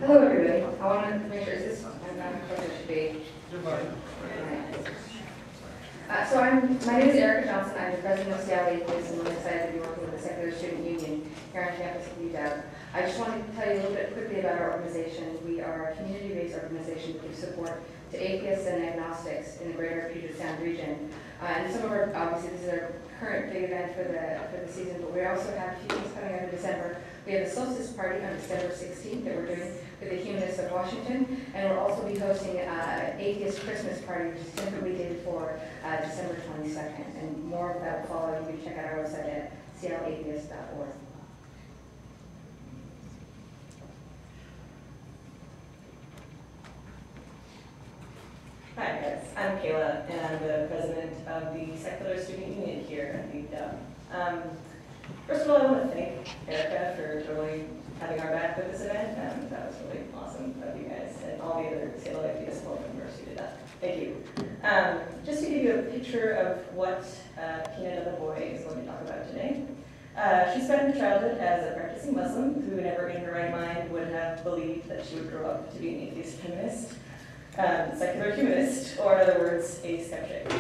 Hello, everybody. I want to make sure, is this, I'm not sure it should be. My name is Erica Johnson. I'm the president of Seattle Atheists, and I'm excited to be working with the Secular Student Union here on campus at UW. I just wanted to tell you a little bit quickly about our organization. We are a community-based organization that gives support to atheists and agnostics in the greater Puget Sound region. And some of our, obviously, this is our current big event for the season, but we also have a few things coming up in December. We have a solstice party on December 16th that we're doing with the Students of Washington, and we'll also be hosting an atheist Christmas party, which is typically dated for December 22nd. And more of that will follow. You can check out our website at clatheists.org. Hi guys, I'm Kayla, and I'm the president of the Secular Student Union here at UW. First of all, I want to thank Erica for totally having our back with this event. That was really awesome of you guys, and all the other Seattle Atheist Club members who did that. Thank you. Just to give you a picture of what Heina Dadabhoy is going to talk about today. She spent her childhood as a practicing Muslim who never in her right mind would have believed that she would grow up to be an atheist feminist. Secular humanist, or in other words, a skeptic.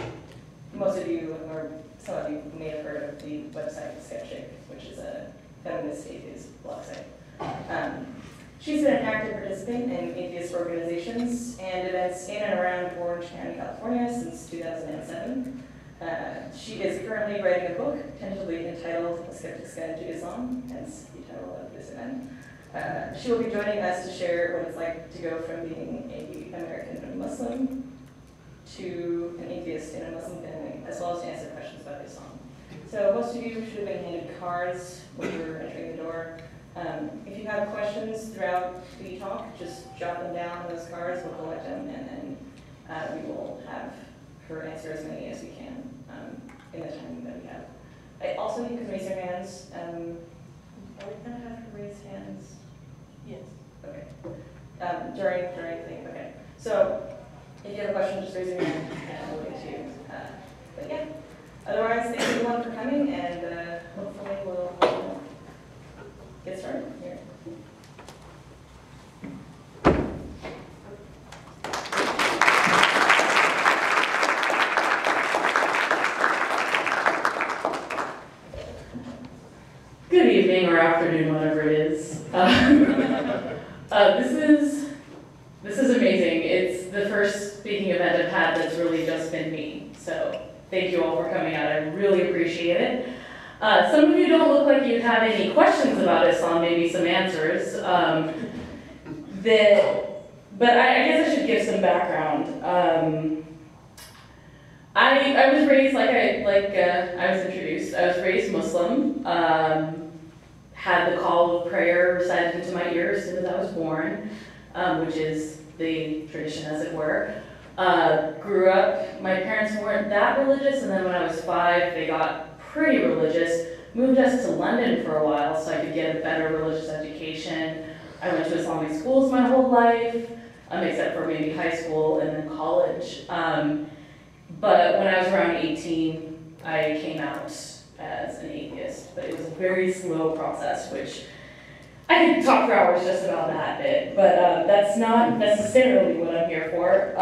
Most of you, or some of you, may have heard of the website Skeptic, which is a feminist atheist blog site. She's been an active participant in atheist organizations and events in and around Orange County, California since 2007. She is currently writing a book, tentatively entitled A Skeptic's Guide to Islam, hence the title of this event. She will be joining us to share what it's like to go from being an American Muslim to an atheist in a Muslim family, as well as to answer questions about Islam. So most of you should have been handed cards when you were entering the door. If you have questions throughout the talk, just jot them down on those cards, we'll collect them, and then we will have her answer as many as we can in the time that we have. Also, you can raise your hands. Are we going to have to raise hands? Yes. Okay. During the thing. Okay. So if you have a question, just raise your hand and we'll get to you. But yeah. Otherwise, thank you everyone for coming, and hopefully we'll get started here. Good evening or afternoon, whatever it is. This is amazing. It's the first speaking event I've had that's really just been me. So thank you all for coming out. I really appreciate it. Some of you don't look like you have any questions about Islam, maybe some answers. But I guess I should give some background. I was raised like I was introduced. I was raised Muslim. Had the call of prayer recited into my ear as soon as I was born, which is the tradition, as it were. Grew up, my parents weren't that religious, and then when I was 5, they got pretty religious. Moved us to London for a while so I could get a better religious education. I went to Islamic schools my whole life, except for maybe high school and then college. But when I was around 18, I came out as an atheist, but it was a very slow process, which I could talk for hours just about that bit, but that's not necessarily what I'm here for.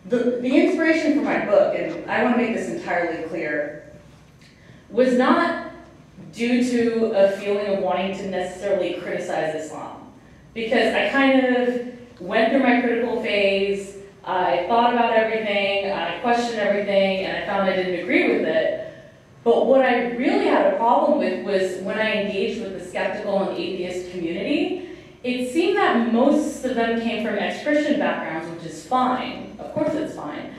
The inspiration for my book, and I want to make this entirely clear, was not due to a feeling of wanting to necessarily criticize Islam, because I kind of went through my critical phase. I thought about everything, I questioned everything, and I found I didn't agree with it. But what I really had a problem with was when I engaged with the skeptical and atheist community, it seemed that most of them came from ex-Christian backgrounds, which is fine. Of course it's fine.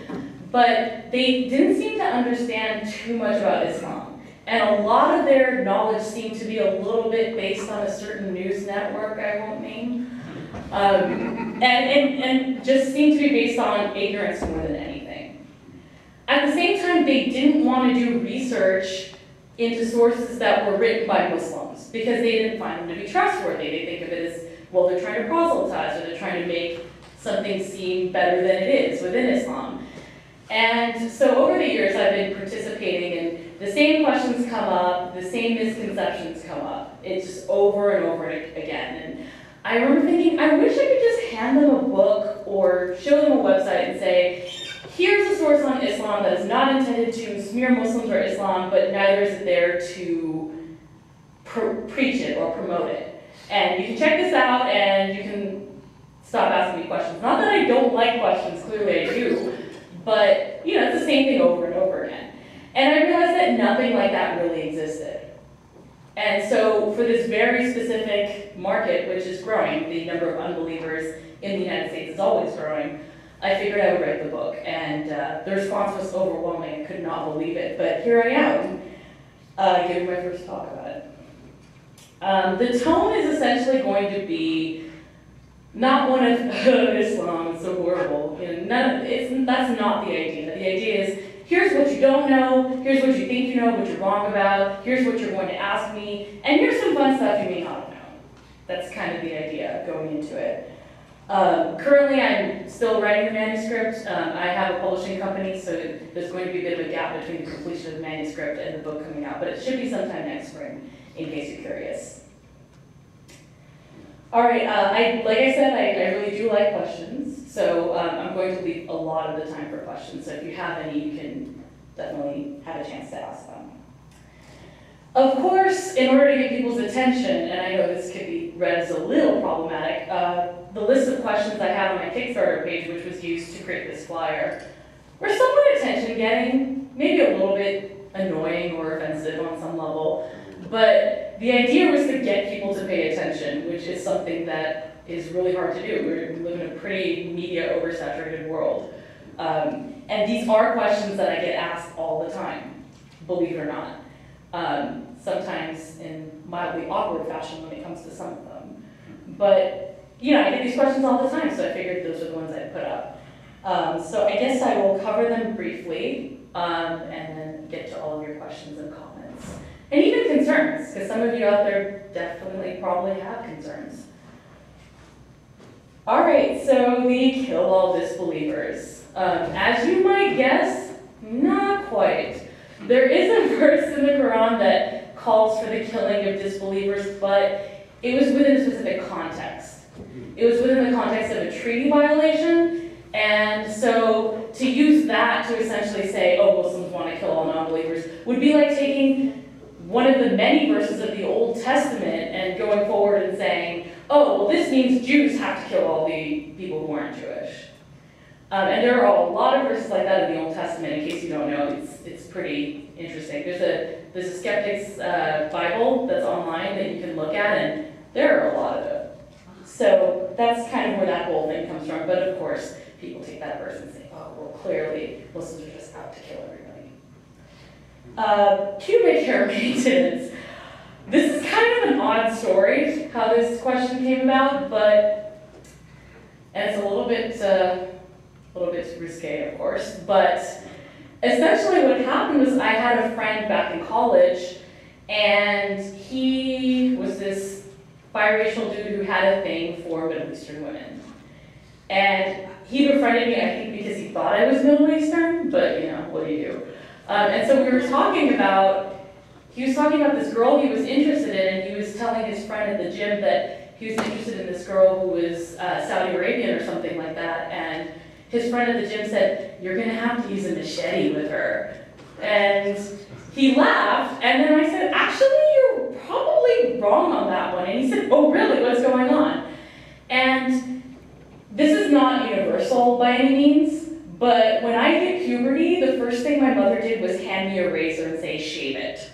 But they didn't seem to understand too much about Islam. And a lot of their knowledge seemed to be a little bit based on a certain news network I won't name. And just seemed to be based on ignorance more than anything. At the same time, they didn't want to do research into sources that were written by Muslims because they didn't find them to be trustworthy. They think of it as, well, they're trying to proselytize or they're trying to make something seem better than it is within Islam. And so over the years, I've been participating in the same questions come up, the same misconceptions come up. It's just over and over again. And I remember thinking, I wish I could just hand them a book or show them a website and say, here's a source on Islam that is not intended to smear Muslims or Islam, but neither is it there to preach it or promote it. And you can check this out and you can stop asking me questions. Not that I don't like questions, clearly I do, but you know, it's the same thing over and over again. And I realized that nothing like that really existed. And so for this very specific market, which is growing, the number of unbelievers in the United States is always growing, I figured I would write the book. And the response was overwhelming. I could not believe it. But here I am, giving my first talk about it. The tone is essentially going to be not one of Islam is so horrible. You know, that's not the idea. The idea is, here's what you don't know, here's what you think you know, what you're wrong about, here's what you're going to ask me, and here's some fun stuff you may not know. That's kind of the idea going into it. Currently, I'm still writing the manuscript. I have a publishing company, so there's going to be a bit of a gap between the completion of the manuscript and the book coming out, but it should be sometime next spring, in case you're curious. All right, like I said, I really do like questions, so I'm going to leave a lot of the time for questions, so if you have any, you can definitely have a chance to ask them. Of course, in order to get people's attention, and I know this could be read as a little problematic, the list of questions I have on my Kickstarter page, which was used to create this flyer, were somewhat attention-getting, maybe a little bit annoying or offensive on some level, but the idea was to get people to pay attention, which is something that is really hard to do. We live in a pretty media oversaturated world. And these are questions that I get asked all the time, believe it or not. Sometimes in mildly awkward fashion when it comes to some of them. But, you know, I get these questions all the time, so I figured those are the ones I'd put up. So I guess I will cover them briefly, and then get to all of your questions and comments. And even concerns, because some of you out there definitely probably have concerns. All right, so the kill all disbelievers. As you might guess, not quite. There is a verse in the Quran that calls for the killing of disbelievers, but it was within a specific context. It was within the context of a treaty violation, and so to use that to essentially say, oh, Muslims want to kill all non-believers, would be like taking one of the many verses of the Old Testament and going forward and saying, oh, well, this means Jews have to kill all the people who aren't Jewish. And there are a lot of verses like that in the Old Testament. In case you don't know, it's pretty interesting. There's a Skeptic's Bible that's online that you can look at, and there are a lot of them. So that's kind of where that whole thing comes from. But of course, people take that verse and say, oh, well, clearly Muslims are just out to kill everybody. Pubic hair maintenance. This is kind of an odd story, how this question came about, and it's a little bit risque, of course, but essentially what happened was I had a friend back in college, and he was this biracial dude who had a thing for Middle Eastern women. And he befriended me, I think, because he thought I was Middle Eastern, but, you know, what do you do? And so we were talking about, he was talking about this girl he was interested in, and he was telling his friend at the gym that he was interested in this girl who was Saudi Arabian or something like that, and his friend at the gym said, you're gonna have to use a machete with her. And he laughed, and then I said, actually, you're probably wrong on that one. And he said, oh, really, what's going on? And this is not universal by any means, but when I hit puberty, the first thing my mother did was hand me a razor and say, shave it.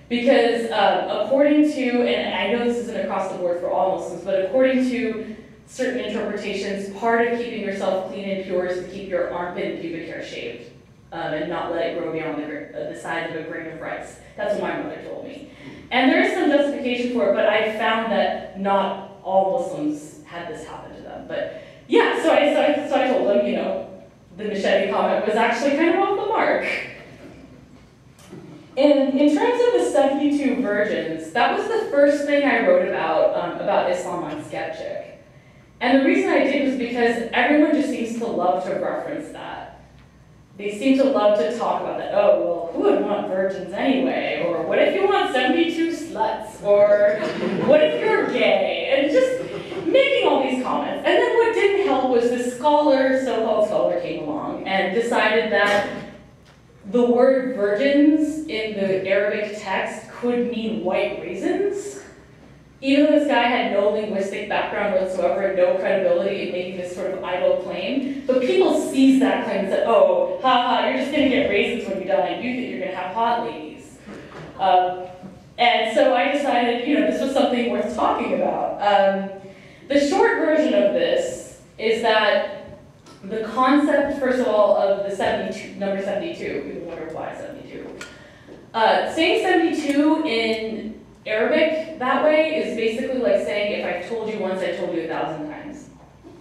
Because according to, and I know this isn't across the board for all Muslims, but according to certain interpretations, part of keeping yourself clean and pure is to keep your armpit and pubic hair shaved and not let it grow beyond the size of a grain of rice. That's what my mother told me. And there is some justification for it, but I found that not all Muslims had this happen to them. But yeah, so I told them, you know, the machete comment was actually kind of off the mark. In terms of the 72 virgins, that was the first thing I wrote about Islam on Skeptic. And the reason I did was because everyone just seems to love to reference that. they seem to love to talk about that. Oh, well, who would want virgins anyway? Or what if you want 72 sluts? Or what if you're gay? And just making all these comments. And then what didn't help was this scholar, so-called scholar, came along and decided that the word virgins in the Arabic text could mean white raisins. Even though this guy had no linguistic background whatsoever and no credibility in making this sort of idle claim, but people seized that claim and said, oh, haha, you're just gonna get raisins when you die, and you think you're gonna have hot ladies. And so I decided, this was something worth talking about. The short version of this is that the concept, first of all, of the 72, number 72, people wonder why 72. Saying 72 in Arabic that way is basically like saying, if I've told you once, I told you 1,000 times.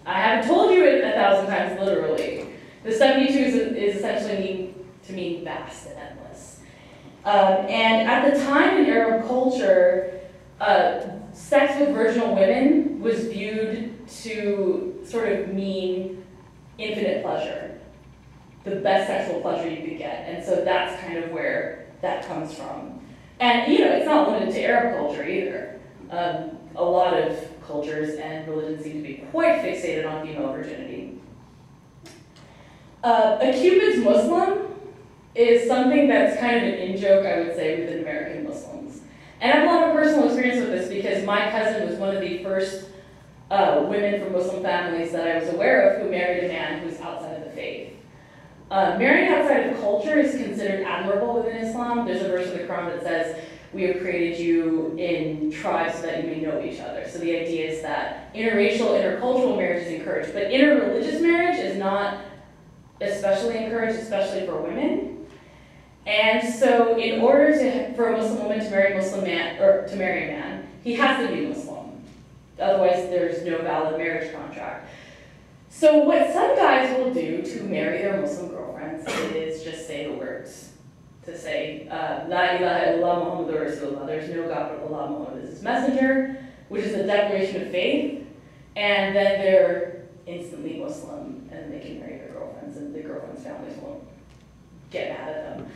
I haven't told you it 1,000 times literally. The 72 is essentially mean vast and endless. And at the time in Arab culture, sex with virginal women was viewed to sort of mean infinite pleasure, the best sexual pleasure you could get. And so that's kind of where that comes from. And, it's not limited to Arab culture either. A lot of cultures and religions seem to be quite fixated on female virginity. A Cupid's Muslim is something that's kind of an in-joke, I would say, within American Muslims. And I have a lot of personal experience with this because my cousin was one of the first women from Muslim families that I was aware of who married a man who was outside of the faith. Marrying outside of culture is considered admirable within Islam. There's a verse of the Quran that says, we have created you in tribes so that you may know each other. So the idea is that interracial, intercultural marriage is encouraged, but interreligious marriage is not especially encouraged, especially for women. And so in order for a Muslim woman to marry a Muslim man, or to marry a man, he has to be Muslim. Otherwise, there's no valid marriage contract. So what some guys will do to marry their Muslim girlfriends is just say the words. To say, La ilaha illallah Muhammadur Rasulullah, there's no God but Allah, Muhammad is his messenger, which is a declaration of faith, and then they're instantly Muslim, and they can marry their girlfriends, and the girlfriends' families won't get mad at them.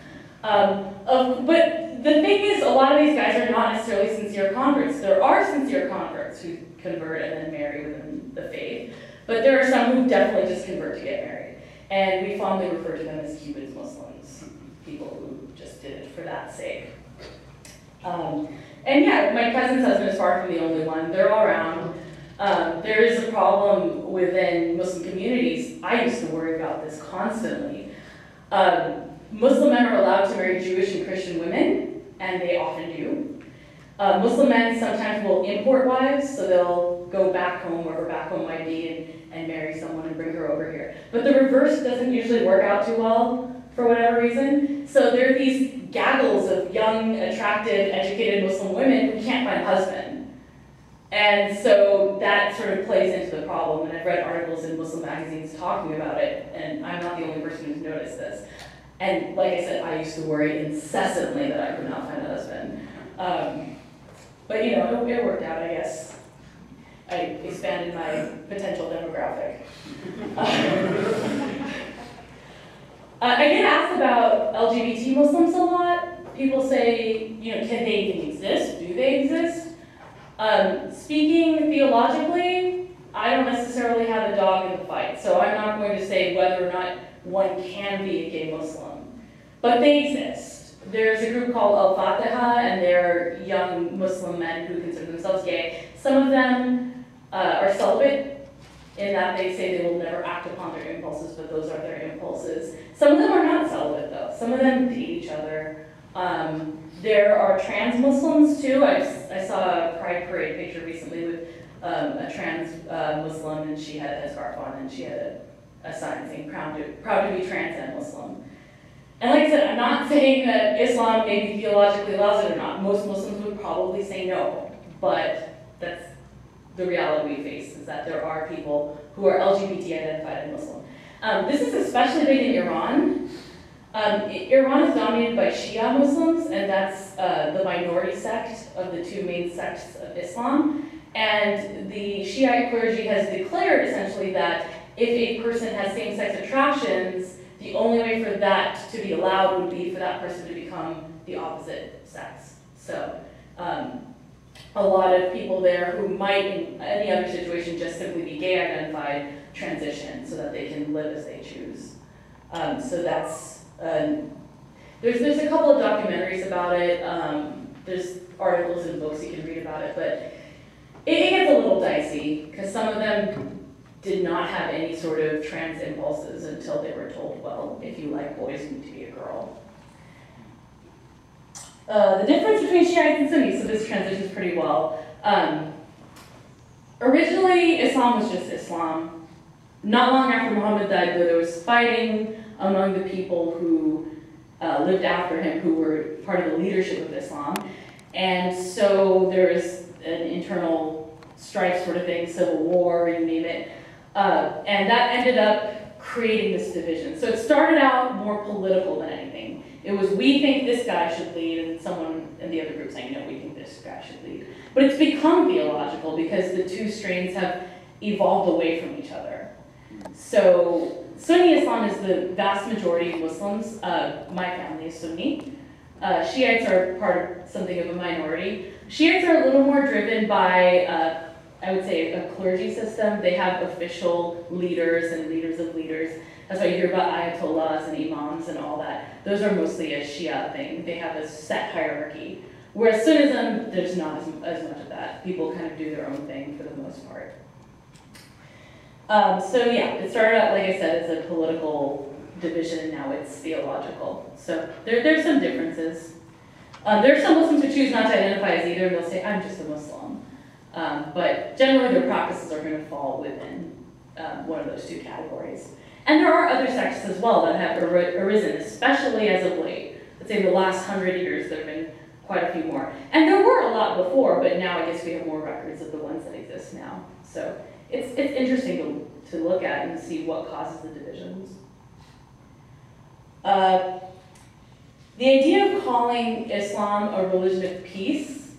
But the thing is, a lot of these guys are not necessarily sincere converts. There are sincere converts who convert and then marry within the faith. But there are some who definitely just convert to get married. And we fondly refer to them as Cupid's Muslims, people who just did it for that sake. And yeah, my cousin's husband is far from the only one. They're all around. There is a problem within Muslim communities. I used to worry about this constantly. Muslim men are allowed to marry Jewish and Christian women, and they often do. Muslim men sometimes will import wives, so they'll go back home, wherever back home might be, and marry someone and bring her over here. But the reverse doesn't usually work out too well for whatever reason. So there are these gaggles of young, attractive, educated Muslim women who can't find a husband. And so that sort of plays into the problem. And I've read articles in Muslim magazines talking about it, and I'm not the only person who's noticed this. And like I said, I used to worry incessantly that I could not find a husband. But it worked out, I guess. I expanded my potential demographic. I get asked about LGBT Muslims a lot. People say, can they even exist? Do they exist? Speaking theologically, I don't necessarily have a dog in the fight, so I'm not going to say whether or not one can be a gay Muslim. But they exist. There's a group called Al-Fatiha, and they're young Muslim men who consider themselves gay. Some of them are celibate, in that they say they will never act upon their impulses, but those are their impulses. Some of them are not celibate, though. Some of them date each other. There are trans Muslims, too. I saw a Pride Parade picture recently with a trans Muslim, and she had a scarf on, and she had a sign saying, proud to be trans and Muslim. And like I said, I'm not saying that Islam maybe theologically allows it or not. Most Muslims would probably say no, but that's the reality we face, is that there are people who are LGBT identified as Muslim. This is especially big in Iran. Iran is dominated by Shia Muslims, and that's the minority sect of the two main sects of Islam. And the Shiite clergy has declared essentially that if a person has same-sex attractions, the only way for that to be allowed would be for that person to become the opposite sex. So a lot of people there who might, in any other situation, just simply be gay identified, transition so that they can live as they choose. So that's, there's a couple of documentaries about it. There's articles and books you can read about it, but it gets a little dicey because some of them did not have any sort of trans impulses until they were told, well, if you like boys, you need to be a girl. The difference between Shiites and Sunnis, so this transitions pretty well. Originally, Islam was just Islam. Not long after Muhammad died, though, there was fighting among the people who lived after him, who were part of the leadership of Islam. And so there was an internal strife sort of thing, civil war, you name it. And that ended up creating this division. So it started out more political than anything. It was, we think this guy should lead, and someone in the other group saying, no, we think this guy should lead. But it's become theological because the two strains have evolved away from each other. So Sunni Islam is the vast majority of Muslims. My family is Sunni. Shiites are part of something of a minority. Shiites are a little more driven by, I would say, a clergy system. They have official leaders and leaders of leaders. That's why you hear about ayatollahs and imams and all that. Those are mostly a Shia thing. They have a set hierarchy. Whereas Sunnism, there's not as much of that. People kind of do their own thing for the most part. So yeah, it started out, like I said, as a political division, and now it's theological. So there's some differences. There are some Muslims who choose not to identify as either, and they'll say, I'm just a Muslim. But generally their practices are going to fall within one of those two categories. And there are other sects as well that have arisen, especially as of late. Let's say in the last 100 years, there have been quite a few more. And there were a lot before, but now I guess we have more records of the ones that exist now. So it's interesting to look at and see what causes the divisions. The idea of calling Islam a religion of peace,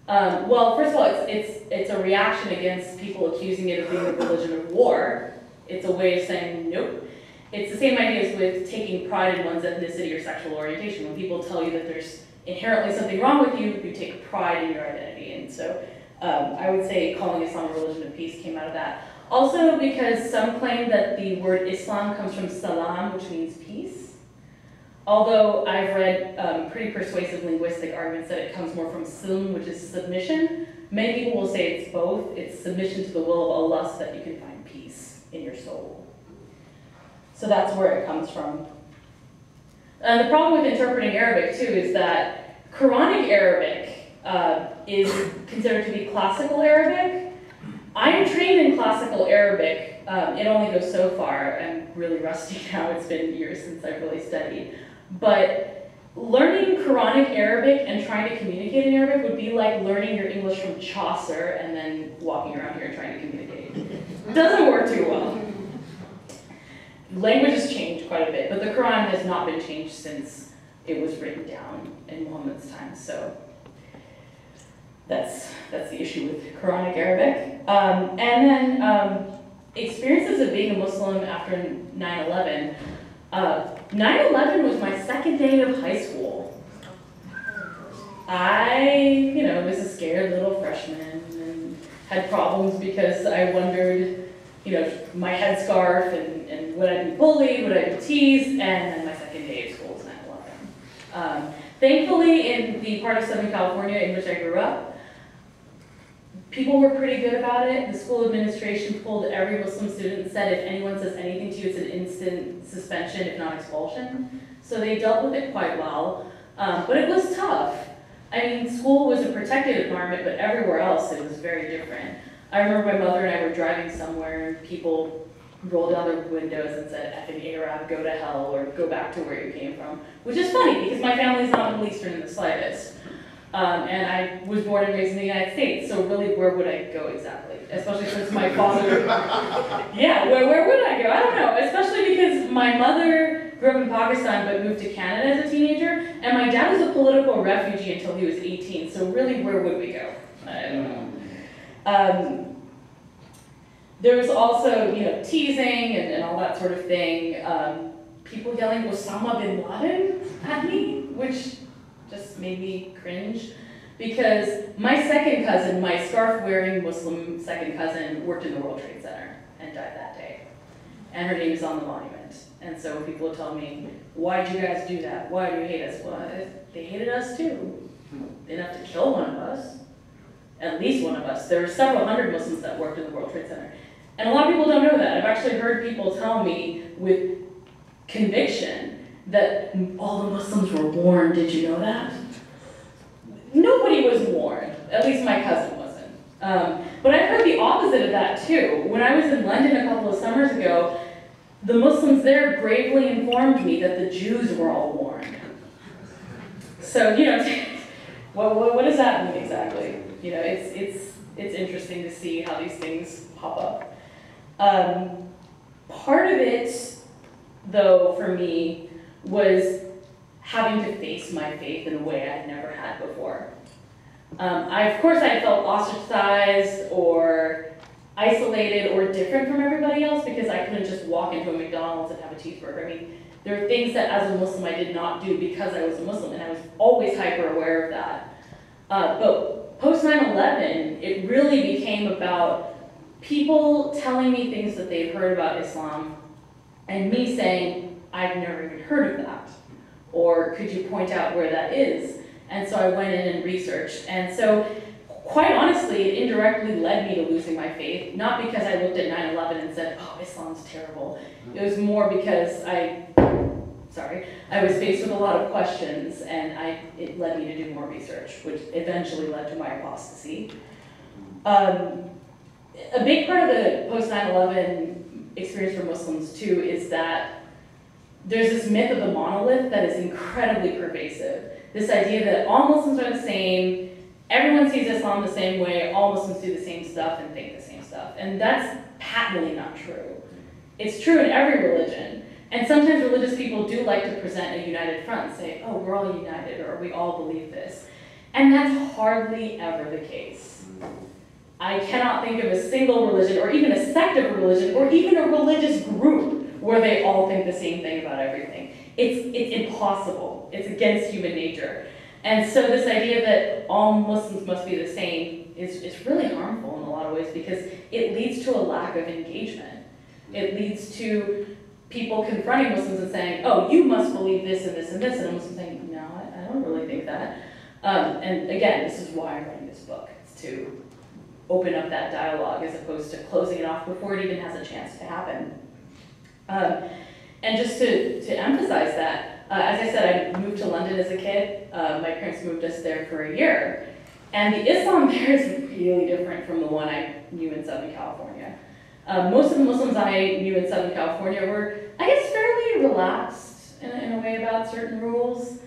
well, first of all, it's a reaction against people accusing it of being a religion of war. It's a way of saying, nope. It's the same idea as with taking pride in one's ethnicity or sexual orientation. When people tell you that there's inherently something wrong with you, you take pride in your identity. And so I would say calling Islam a religion of peace came out of that. Also because some claim that the word Islam comes from salam, which means peace. Although I've read pretty persuasive linguistic arguments that it comes more from silm, which is submission. Many people will say it's both. It's submission to the will of Allah so that you can find peace in your soul. So that's where it comes from. And the problem with interpreting Arabic, too, is that Quranic Arabic is considered to be classical Arabic. I'm trained in classical Arabic. It only goes so far. I'm really rusty now. It's been years since I've really studied. But learning Quranic Arabic and trying to communicate in Arabic would be like learning your English from Chaucer and then walking around here trying to communicate. It doesn't work too well. Language has changed quite a bit, but the Quran has not been changed since it was written down in Muhammad's time. So that's the issue with Quranic Arabic. And then experiences of being a Muslim after 9/11. 9/11 was my second day of high school. I, was a scared little freshman and had problems because I wondered, my headscarf and would I be bullied, would I be teased, and then my second day of school was 9/11. Thankfully, in the part of Southern California in which I grew up, people were pretty good about it. The school administration pulled every Muslim student and said if anyone says anything to you, it's an instant suspension, if not expulsion. So they dealt with it quite well, but it was tough. I mean, school was a protected environment, but everywhere else it was very different. I remember my mother and I were driving somewhere and people rolled down their windows and said, effing Arab, go to hell, or go back to where you came from. Which is funny, because my family's not Middle Eastern in the slightest. And I was born and raised in the United States, so really, where would I go exactly? Especially since my father, yeah, where would I go? I don't know, especially because my mother grew up in Pakistan but moved to Canada as a teenager, and my dad was a political refugee until he was 18, so really, where would we go? I don't know. There was also, teasing and all that sort of thing. people yelling Osama bin Laden at me, which just made me cringe. Because my second cousin, my scarf-wearing Muslim second cousin, worked in the World Trade Center and died that day. And her name is on the monument. And so people tell me, why'd you guys do that? Why do you hate us? Well, they hated us too. They didn't have to kill one of us. At least one of us. There were several hundred Muslims that worked in the World Trade Center. And a lot of people don't know that. I've actually heard people tell me with conviction that all the Muslims were warned. Did you know that? Nobody was warned. At least my cousin wasn't. But I've heard the opposite of that too. When I was in London a couple of summers ago, the Muslims there gravely informed me that the Jews were all warned. So, you know, what does that mean exactly? You know, it's interesting to see how these things pop up. Part of it, though, for me, was having to face my faith in a way I'd never had before. Of course, I felt ostracized or isolated or different from everybody else because I couldn't just walk into a McDonald's and have a cheeseburger. I mean, there are things that as a Muslim I did not do because I was a Muslim, and I was always hyper aware of that. But post 9/11, it really became about people telling me things that they'd heard about Islam and me saying, I've never even heard of that. Or could you point out where that is? And so I went in and researched. And so quite honestly, it indirectly led me to losing my faith, not because I looked at 9/11 and said, oh, Islam's terrible. It was more because I was faced with a lot of questions, and it led me to do more research, which eventually led to my apostasy. A big part of the post 9/11 experience for Muslims too is that there's this myth of the monolith that is incredibly pervasive. This idea that all Muslims are the same, everyone sees Islam the same way, all Muslims do the same stuff and think the same stuff. And that's patently not true. It's true in every religion. And sometimes religious people do like to present a united front, say, oh, we're all united, or we all believe this. And that's hardly ever the case. I cannot think of a single religion, or even a sect of a religion, or even a religious group where they all think the same thing about everything. It's impossible. It's against human nature. And so this idea that all Muslims must be the same is really harmful in a lot of ways because it leads to a lack of engagement. It leads to people confronting Muslims and saying, oh, you must believe this and this and this, and a Muslim saying, no, I don't really think that. And again, this is why I'm writing this book. It's to open up that dialogue as opposed to closing it off before it even has a chance to happen. And just to emphasize that, as I said, I moved to London as a kid. My parents moved us there for a year. And the Islam there is really different from the one I knew in Southern California. Most of the Muslims I knew in Southern California were, I guess, fairly relaxed in a way about certain rules.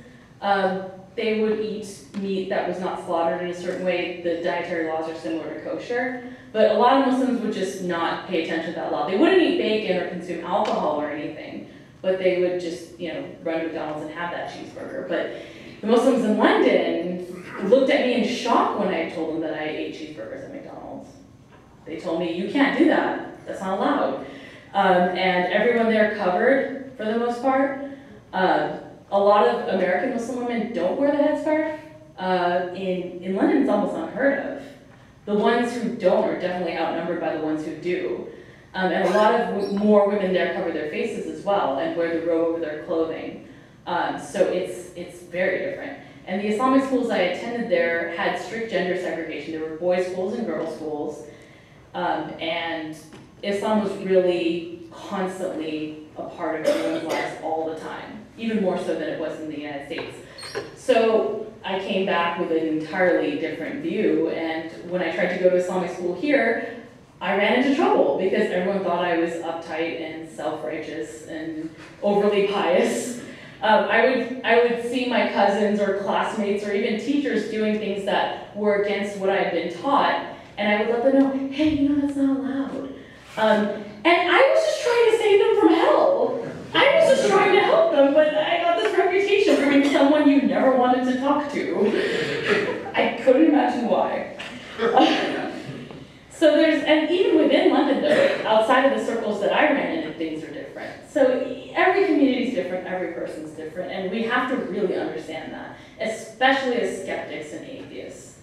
They would eat meat that was not slaughtered in a certain way. The dietary laws are similar to kosher. But a lot of Muslims would just not pay attention to that law. They wouldn't eat bacon or consume alcohol or anything, but they would just, run to McDonald's and have that cheeseburger. But the Muslims in London looked at me in shock when I told them that I ate cheeseburgers at McDonald's. They told me, you can't do that. That's not allowed. And everyone there covered, for the most part. A lot of American Muslim women don't wear the headscarf. In London, it's almost unheard of. The ones who don't are definitely outnumbered by the ones who do. And a lot of more women there cover their faces as well and wear the robe over their clothing. So it's very different. And the Islamic schools I attended there had strict gender segregation. There were boys' schools and girls' schools. And Islam was really constantly a part of everyone's lives all the time, even more so than it was in the United States. So I came back with an entirely different view, and when I tried to go to Islamic school here, I ran into trouble because everyone thought I was uptight and self-righteous and overly pious. I would see my cousins or classmates or even teachers doing things that were against what I had been taught, and I would let them know, hey, that's not allowed. And I was just trying to save them from hell. I was just trying to help them, but I got this reputation for being someone you never wanted to talk to. I couldn't imagine why. So and even within London though, outside of the circles that I ran in, things are different. different. So every community is different, every person's different, and we have to really understand that, especially as skeptics and atheists.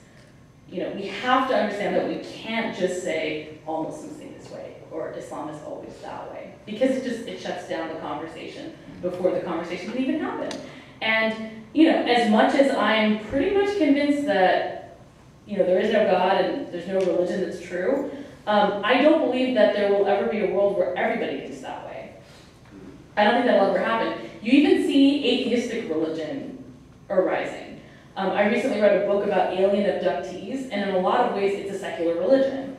You know, we have to understand that we can't just say all Muslims think this way or Islam is always that way, because it shuts down the conversation before the conversation can even happen. And you know, as much as I'm pretty much convinced that there is no God and there's no religion that's true, I don't believe that there will ever be a world where everybody thinks that way. I don't think that'll ever happen. You even see atheistic religion arising. I recently read a book about alien abductees, and in a lot of ways it's a secular religion,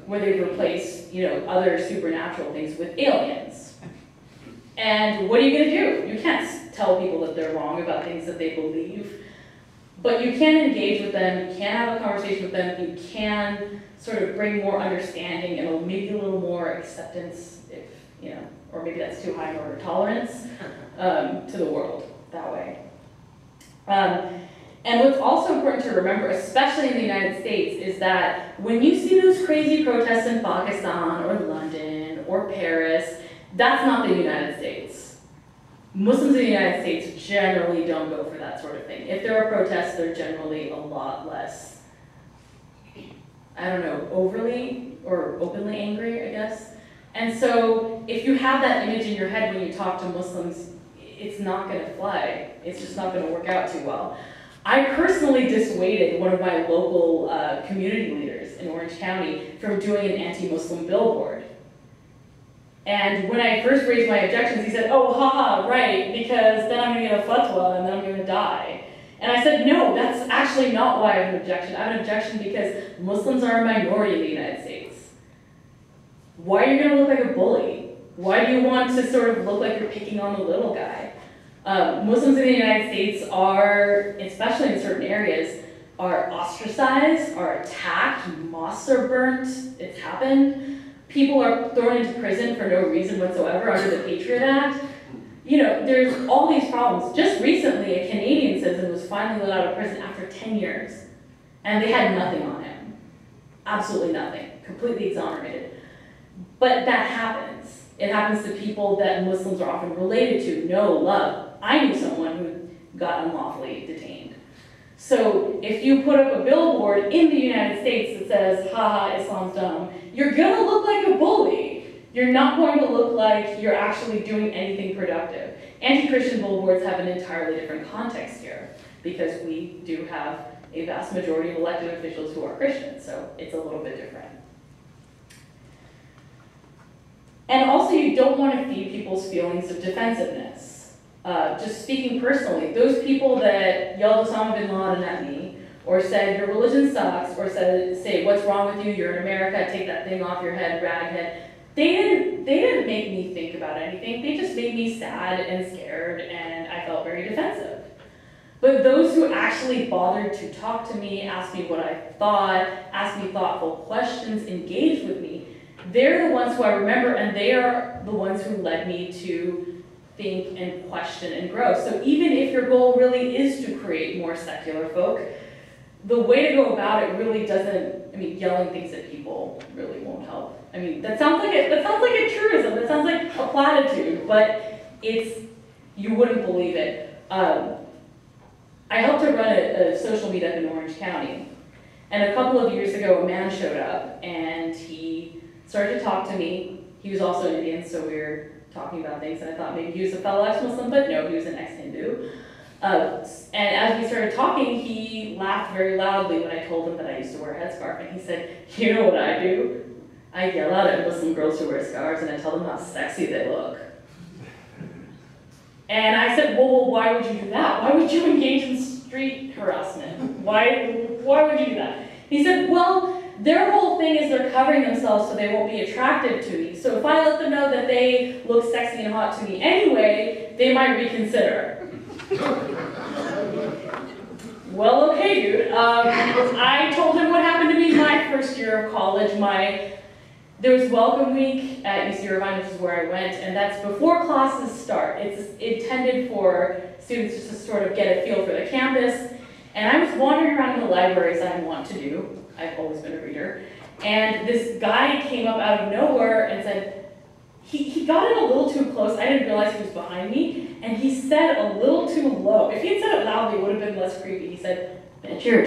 where they've replaced other supernatural things with aliens. And what are you going to do? You can't tell people that they're wrong about things that they believe, but you can engage with them, you can have a conversation with them, you can sort of bring more understanding and maybe a little more acceptance, if or maybe that's too high an order, tolerance to the world that way. And what's also important to remember, especially in the United States, is that when you see those crazy protests in Pakistan or London or Paris, that's not the United States. Muslims in the United States generally don't go for that sort of thing. If there are protests, they're generally a lot less, overly or openly angry, I guess. And so if you have that image in your head when you talk to Muslims, it's not going to fly. It's just not going to work out too well. I personally dissuaded one of my local community leaders in Orange County from doing an anti-Muslim billboard. And when I first raised my objections, he said, "Oh, haha, right, because then I'm going to get a fatwa and then I'm going to die." And I said, no, that's actually not why I have an objection. I have an objection because Muslims are a minority in the United States. Why are you going to look like a bully? Why do you want to sort of look like you're picking on the little guy? Muslims in the United States are, especially in certain areas, are ostracized, are attacked, mosques are burnt, it's happened. People are thrown into prison for no reason whatsoever under the Patriot Act. There's all these problems. Just recently, a Canadian citizen was finally let out of prison after 10 years, and they had nothing on him. Absolutely nothing. Completely exonerated. But that happens. It happens to people that Muslims are often related to, know, love. I knew someone who got unlawfully detained. So if you put up a billboard in the United States that says, haha, Islam's dumb, you're going to look like a bully. You're not going to look like you're actually doing anything productive. Anti-Christian billboards have an entirely different context here, because we do have a vast majority of elected officials who are Christians, so it's a little bit different. And also, you don't want to feed people's feelings of defensiveness. Just speaking personally, those people that yelled Osama bin Laden at me, or said your religion sucks, or say what's wrong with you, you're in America, take that thing off your head, raghead, they didn't make me think about anything. They just made me sad and scared, and I felt very defensive. But those who actually bothered to talk to me, ask me what I thought, ask me thoughtful questions, engage with me, they're the ones who I remember, and they are the ones who led me to think and question and grow. So even if your goal really is to create more secular folk, the way to go about it really doesn't, yelling things at people really won't help. That sounds like a truism, that sounds like a platitude, but you wouldn't believe it. I helped to run a social meetup in Orange County, and a couple of years ago a man showed up and he started to talk to me. He was also Indian, so we were talking about things, and I thought maybe he was a fellow ex-Muslim, but no, he was an ex-Hindu. And as we started talking, he laughed very loudly when I told him that I used to wear a headscarf, and he said, "You know what I do? I yell out at Muslim girls who wear scarves, and I tell them how sexy they look." And I said, well, why would you do that? Why would you engage in street harassment? Why would you do that? He said, well, their whole thing is they're covering themselves so they won't be attractive to me. So if I let them know that they look sexy and hot to me anyway, they might reconsider. Well, okay, dude. I told him what happened to me my first year of college. There was welcome week at UC Irvine, which is where I went, and that's before classes start. It's intended for students just to sort of get a feel for the campus. And I was wandering around in the libraries I want to do. I've always been a reader. And this guy came up out of nowhere and said, he got in a little too close. I didn't realize he was behind me, and he said a little too low. If he had said it loudly, it would have been less creepy. He said, "Bet you're